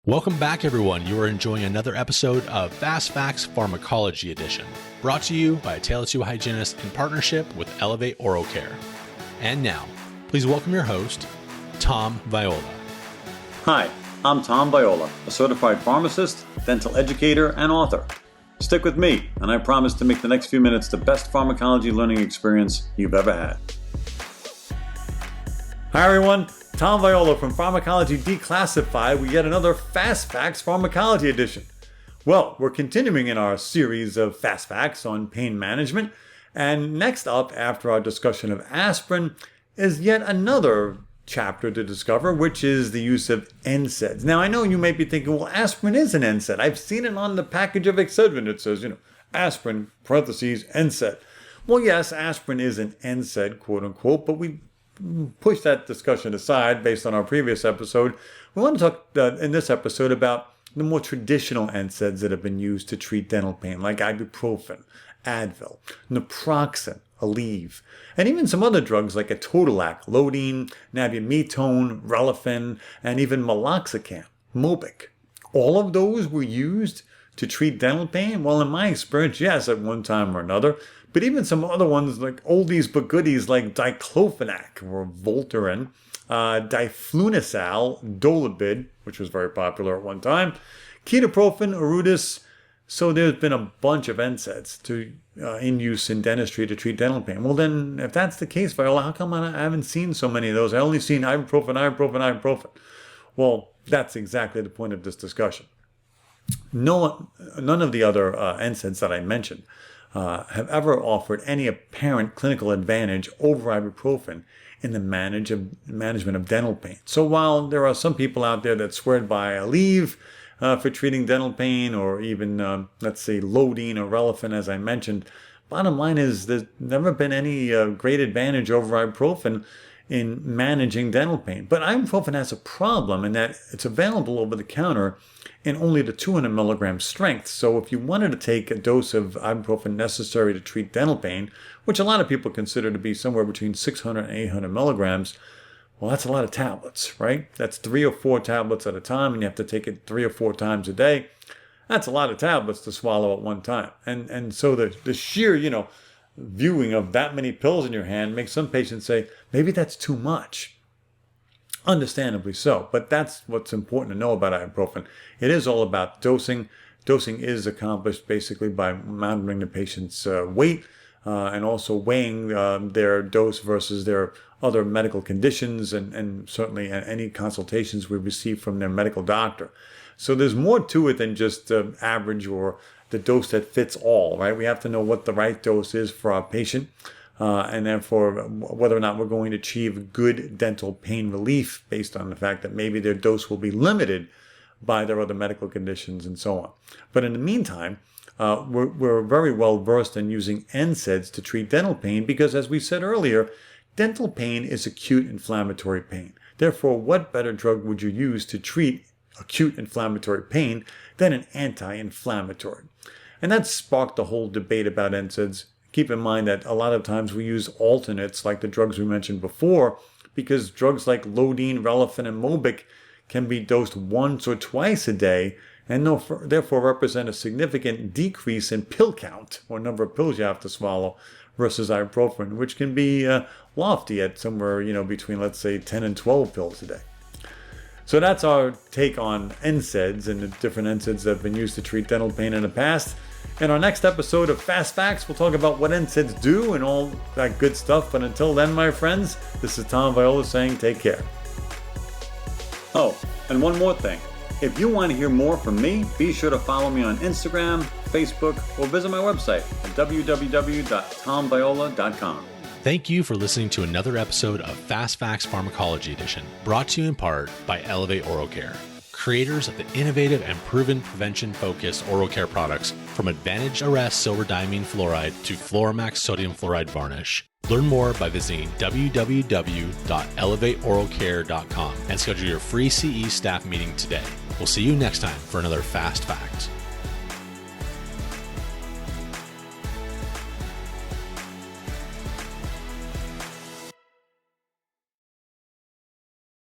Welcome back, everyone. You are enjoying another episode of Fast Facts Pharmacology Edition, brought to you by a Tale 2 hygienist in partnership with Elevate Oral Care. And now, please welcome your host, Tom Viola. Hi, I'm Tom Viola, a certified pharmacist, dental educator, and author. Stick with me, and I promise to make the next few minutes the best pharmacology learning experience you've ever had. Hi everyone, Tom Viola from Pharmacology Declassified with yet another Fast Facts Pharmacology Edition. Well, we're continuing in our series of Fast Facts on pain management, and next up, after our discussion of aspirin, is yet another chapter to discover, which is the use of NSAIDs. Now, I know you may be thinking, well, aspirin is an NSAID. I've seen it on the package of Excedrin. It says, aspirin, parentheses, NSAID. Well, yes, aspirin is an NSAID, quote unquote, but we push that discussion aside based on our previous episode. We want to talk in this episode about the more traditional NSAIDs that have been used to treat dental pain, like ibuprofen, Advil, naproxen, Aleve, and even some other drugs like atodolac, Lodine, nabumetone, Relafin, and even meloxicam, Mobic. All of those were used to treat dental pain? Well, in my experience, yes, at one time or another. But even some other ones like oldies but goodies like diclofenac or Voltaren, diflunisal, Dolabid, which was very popular at one time, ketoprofen, Orudis. So there's been a bunch of NSAIDs in use in dentistry to treat dental pain. Well then, if that's the case, Viola, how come I haven't seen so many of those? I only seen ibuprofen. Well, that's exactly the point of this discussion. None of the other NSAIDs that I mentioned have ever offered any apparent clinical advantage over ibuprofen in the management of dental pain. So while there are some people out there that swear by Aleve for treating dental pain, or even, let's say, Lodine or Relafin, as I mentioned, bottom line is there's never been any great advantage over ibuprofen in managing dental pain. But ibuprofen has a problem in that it's available over the counter in only the 200 milligram strength. So if you wanted to take a dose of ibuprofen necessary to treat dental pain, which a lot of people consider to be somewhere between 600 and 800 milligrams, well, that's a lot of tablets, right? That's 3 or 4 tablets at a time, and you have to take it 3 or 4 times a day. That's a lot of tablets to swallow at one time. And so the sheer, viewing of that many pills in your hand makes some patients say, maybe that's too much. Understandably so, but that's what's important to know about ibuprofen. It is all about dosing. Dosing is accomplished basically by monitoring the patient's weight and also weighing their dose versus their other medical conditions and certainly any consultations we receive from their medical doctor. So there's more to it than just the average or the dose that fits all, right? We have to know what the right dose is for our patient. And therefore, whether or not we're going to achieve good dental pain relief based on the fact that maybe their dose will be limited by their other medical conditions and so on. But in the meantime, we're very well versed in using NSAIDs to treat dental pain because, as we said earlier, dental pain is acute inflammatory pain. Therefore, what better drug would you use to treat acute inflammatory pain than an anti-inflammatory? And that sparked the whole debate about NSAIDs. Keep in mind that a lot of times we use alternates like the drugs we mentioned before because drugs like Lodine, Relafin, and Mobic can be dosed once or twice a day and therefore represent a significant decrease in pill count or number of pills you have to swallow versus ibuprofen, which can be lofty at somewhere between, let's say, 10 and 12 pills a day. So that's our take on NSAIDs and the different NSAIDs that have been used to treat dental pain in the past. In our next episode of Fast Facts, we'll talk about what NSAIDs do and all that good stuff. But until then, my friends, this is Tom Viola saying take care. Oh, and one more thing. If you want to hear more from me, be sure to follow me on Instagram, Facebook, or visit my website at www.tomviola.com. Thank you for listening to another episode of Fast Facts Pharmacology Edition, brought to you in part by Elevate Oral Care, creators of the innovative and proven prevention-focused oral care products from Advantage Arrest Silver Diamine Fluoride to Fluoramax Sodium Fluoride Varnish. Learn more by visiting www.elevateoralcare.com and schedule your free CE staff meeting today. We'll see you next time for another Fast Fact.